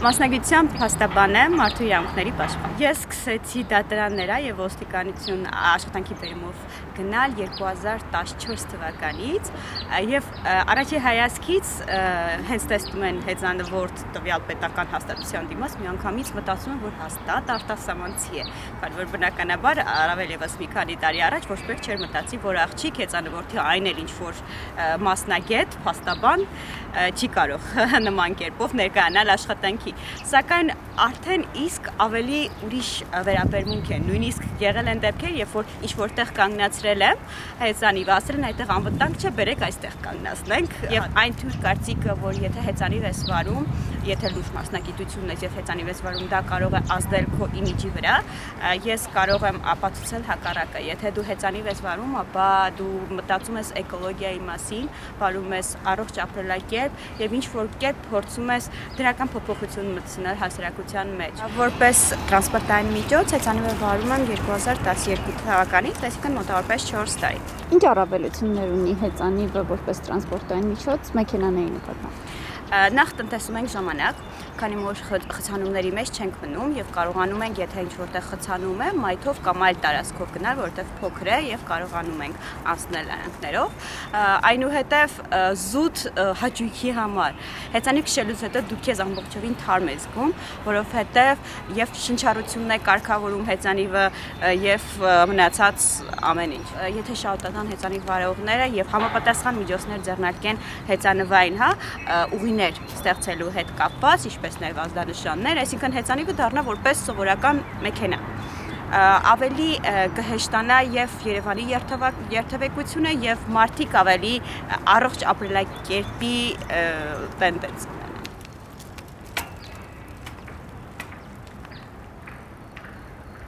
Մասնագիտությամբ փաստաբան եմ, մարդու իրավունքների պաշտպան։ Ես սկսեցի դատարանները եւ ոստիկանություն աշխատանքի բերումով գնալ 2014 թվականից եւ առաջի հայացքից հենց տեսնում են հեծանվորդ տվյալ պետական հաստատության դիմաց միանգամից մտածում եմ, որ հաստատ արտասահմանցի է, քանի որ բնականաբար առավել եւս մի քանի տարի առաջ ոչ մեկ չէր մտածի, որ աղջիկ հեծանվորդի այն էլ ինչ որ մասնագետ, փաստաբան չի կարող նման կերպով ներկայանալ աշխատանքի, սակայն արդեն իսկ ավելի ուրիշ վերաբերմունք է, նույնիսկ եղել են դեպքեր, երբ որ ինչ որտեղ կանգնացրել եմ հեծանիվ, ասել են այդտեղ անվտանգ չէ, բերեք այստեղ կանգնացնենք եւ այն թույլ կարծիքը, որ եթե հեծանիվ ես վարում, եթե լուրջ մասնագիտություն ես եւ հեծանիվ ես վարում, դա կարող է ազդել քո իմիջի վրա, ես կարող եմ ապացուցել հակառակը, եթե դու հեծանիվ ես վարում, ապա դու մտածում ես էկոլոգիայի մասին, վարում ես առողջ ապրելակերպ եւ ինչ որ կերպ փորձում ես դրական փոփոխություն մտցնել հասարակության մեջ։ Որպես տրանսպորտային միջոց հեծանիվը վարում եմ 2012 թվականից, այսինքն մոտավորապես 4 տարի։ Ինչ առավելություններ ունի հեծանիվը որպես տրանսպորտային միջոց մեքենաների նկատմամբ։ Նախ տնտեսում ենք ժամանակ, քանի որ խցանումների մեջ չենք մնում եւ կարողանում ենք, եթե ինչ որտեղ խցանում է, մայթով կամ այլ տարածքով գնալ, որտեղ փոքր է եւ կարողանում ենք անցնել արանքներով։ Այնուհետեւ զուտ հաճույքի համար հեծանիվ քշելուց հետո դու քեզ ամբողջովին թարմ ես զգում, որովհետեւ եւ շինչառությունն է կարգավորում հեծանիվը եւ մնացած ամեն ինչ։ Եթե շահութան հեծանիվ վարողները եւ համապատասխան միջոցներ ձեռնարկեն հեծանվային, ուղիներ ստեղծելու հետ կապված, ինչպես նաև ազդանշաններ, այսինքն հեծանիվը դառնա որպես սովորական մեքենա։ Ավելի կհեշտանա եւ Երևանի երթևեկությունը եւ մարդիկ ավելի առողջ ապրելակերպի տենդենց։